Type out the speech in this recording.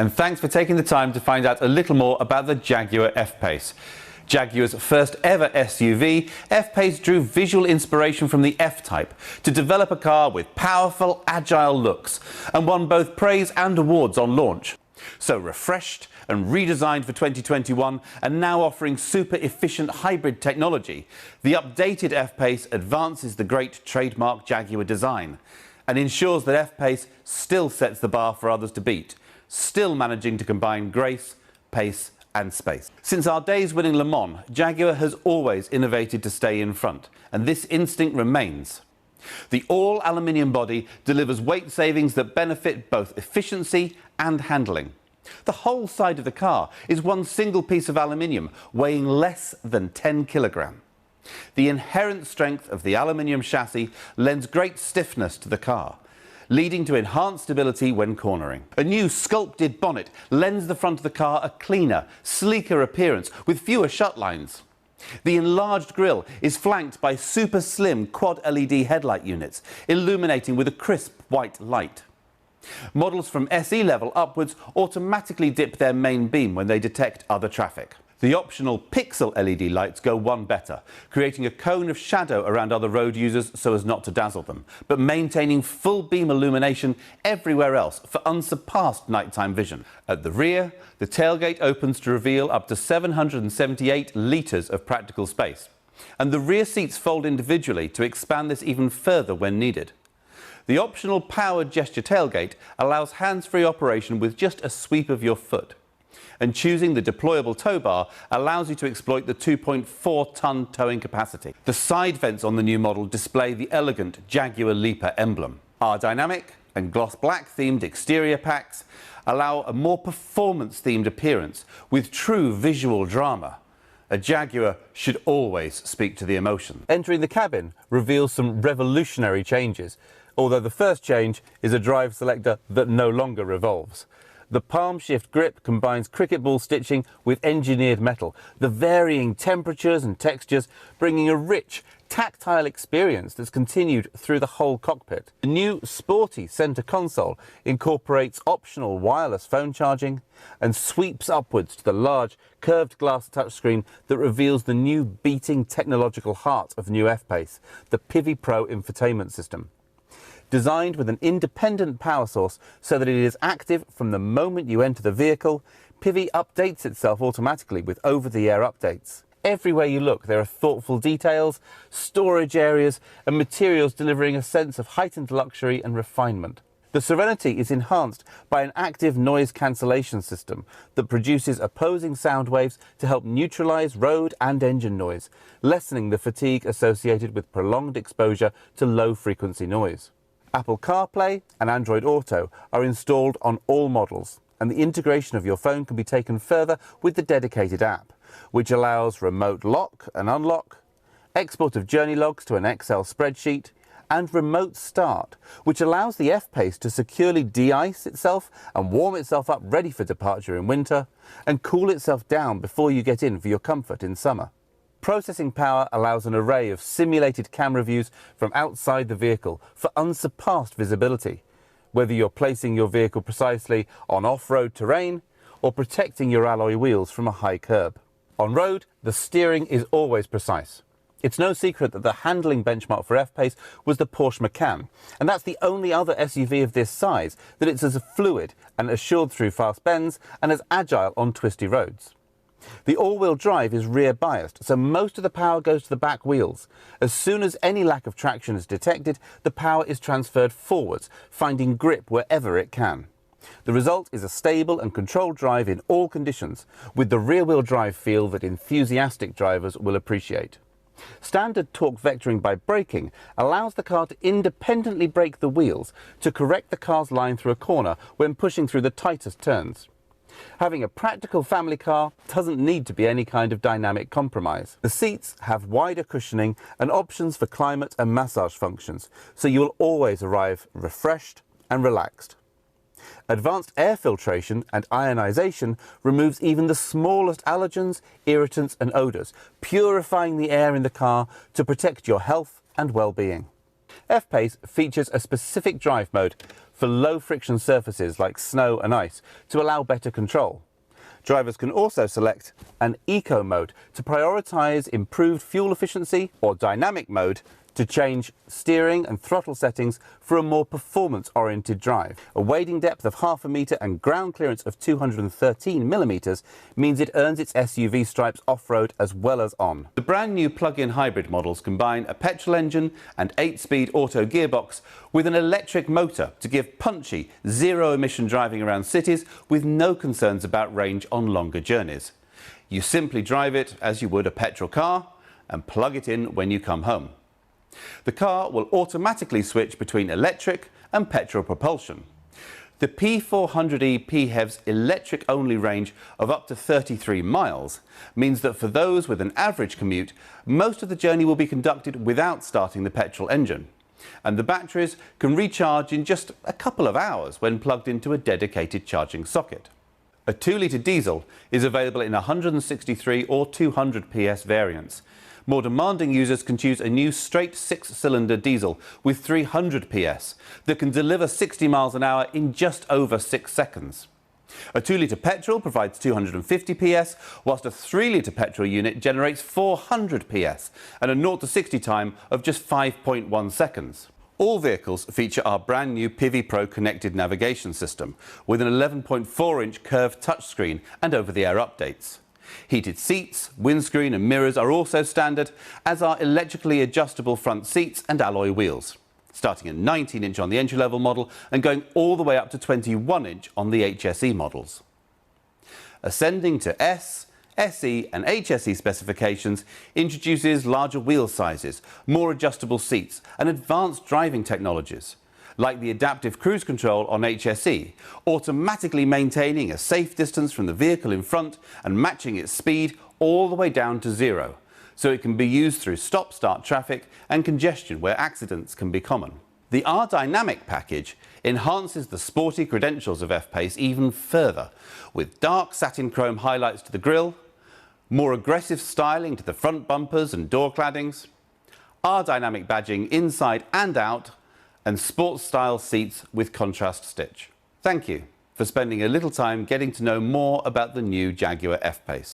and thanks for taking the time to find out a little more about the Jaguar F-Pace. Jaguar's first ever SUV, F-Pace drew visual inspiration from the F-Type to develop a car with powerful, agile looks, and won both praise and awards on launch. So refreshed and redesigned for 2021 and now offering super efficient hybrid technology, the updated F-Pace advances the great trademark Jaguar design and ensures that F-Pace still sets the bar for others to beat, still managing to combine grace, pace and space. Since our days winning Le Mans, Jaguar has always innovated to stay in front, and this instinct remains. The all-aluminium body delivers weight savings that benefit both efficiency and handling. The whole side of the car is one single piece of aluminium weighing less than 10 kilograms. The inherent strength of the aluminium chassis lends great stiffness to the car, leading to enhanced stability when cornering. A new sculpted bonnet lends the front of the car a cleaner, sleeker appearance with fewer shut lines. The enlarged grille is flanked by super slim quad LED headlight units, illuminating with a crisp white light. Models from SE level upwards automatically dip their main beam when they detect other traffic. The optional pixel LED lights go one better, creating a cone of shadow around other road users so as not to dazzle them, but maintaining full beam illumination everywhere else for unsurpassed nighttime vision. At the rear, the tailgate opens to reveal up to 778 litres of practical space, and the rear seats fold individually to expand this even further when needed. The optional powered gesture tailgate allows hands-free operation with just a sweep of your foot. And choosing the deployable tow bar allows you to exploit the 2.4-ton towing capacity. The side vents on the new model display the elegant Jaguar Leaper emblem. Our dynamic and gloss black themed exterior packs allow a more performance-themed appearance with true visual drama. A Jaguar should always speak to the emotion. Entering the cabin reveals some revolutionary changes, although the first change is a drive selector that no longer revolves. The palm shift grip combines cricket ball stitching with engineered metal, the varying temperatures and textures bringing a rich, tactile experience that's continued through the whole cockpit. The new sporty center console incorporates optional wireless phone charging and sweeps upwards to the large, curved glass touchscreen that reveals the new beating technological heart of new F-Pace, the Pivi Pro infotainment system. Designed with an independent power source so that it is active from the moment you enter the vehicle, Pivi updates itself automatically with over-the-air updates. Everywhere you look, there are thoughtful details, storage areas, and materials delivering a sense of heightened luxury and refinement. The Serenity is enhanced by an active noise cancellation system that produces opposing sound waves to help neutralize road and engine noise, lessening the fatigue associated with prolonged exposure to low-frequency noise. Apple CarPlay and Android Auto are installed on all models, and the integration of your phone can be taken further with the dedicated app, which allows remote lock and unlock, export of journey logs to an Excel spreadsheet, and remote start, which allows the F-Pace to securely de-ice itself and warm itself up ready for departure in winter, and cool itself down before you get in for your comfort in summer. Processing power allows an array of simulated camera views from outside the vehicle for unsurpassed visibility, whether you're placing your vehicle precisely on off-road terrain or protecting your alloy wheels from a high curb. On road, the steering is always precise. It's no secret that the handling benchmark for F-Pace was the Porsche Macan, and that's the only other SUV of this size that it's as fluid and assured through fast bends and as agile on twisty roads. The all-wheel drive is rear-biased, so most of the power goes to the back wheels. As soon as any lack of traction is detected, the power is transferred forwards, finding grip wherever it can. The result is a stable and controlled drive in all conditions, with the rear-wheel drive feel that enthusiastic drivers will appreciate. Standard torque vectoring by braking allows the car to independently brake the wheels to correct the car's line through a corner when pushing through the tightest turns. Having a practical family car doesn't need to be any kind of dynamic compromise. The seats have wider cushioning and options for climate and massage functions, so you will always arrive refreshed and relaxed. Advanced air filtration and ionization removes even the smallest allergens, irritants and odors, purifying the air in the car to protect your health and well-being. F-Pace features a specific drive mode for low friction surfaces like snow and ice to allow better control. Drivers can also select an eco mode to prioritise improved fuel efficiency, or dynamic mode to change steering and throttle settings for a more performance-oriented drive. A wading depth of 0.5 metre and ground clearance of 213 millimetres means it earns its SUV stripes off-road as well as on. The brand new plug-in hybrid models combine a petrol engine and 8-speed auto gearbox with an electric motor to give punchy, zero-emission driving around cities with no concerns about range on longer journeys. You simply drive it as you would a petrol car and plug it in when you come home. The car will automatically switch between electric and petrol propulsion. The P400e PHEV's electric-only range of up to 33 miles means that for those with an average commute, most of the journey will be conducted without starting the petrol engine, and the batteries can recharge in just a couple of hours when plugged into a dedicated charging socket. A 2-litre diesel is available in 163 or 200 PS variants. More demanding users can choose a new straight 6-cylinder diesel with 300 PS that can deliver 60 miles an hour in just over 6 seconds. A 2-litre petrol provides 250 PS, whilst a 3-litre petrol unit generates 400 PS and a 0 to 60 time of just 5.1 seconds. All vehicles feature our brand new Pivi Pro connected navigation system with an 11.4-inch curved touchscreen and over-the-air updates. Heated seats, windscreen and mirrors are also standard, as are electrically adjustable front seats and alloy wheels, starting at 19-inch on the entry-level model and going all the way up to 21-inch on the HSE models. Ascending to S, SE and HSE specifications introduces larger wheel sizes, more adjustable seats and advanced driving technologies, like the adaptive cruise control on HSE, automatically maintaining a safe distance from the vehicle in front and matching its speed all the way down to 0, so it can be used through stop-start traffic and congestion where accidents can be common. The R-Dynamic package enhances the sporty credentials of F-Pace even further, with dark satin chrome highlights to the grille, more aggressive styling to the front bumpers and door claddings, R-Dynamic badging inside and out, and sports-style seats with contrast stitch. Thank you for spending a little time getting to know more about the new Jaguar F-Pace.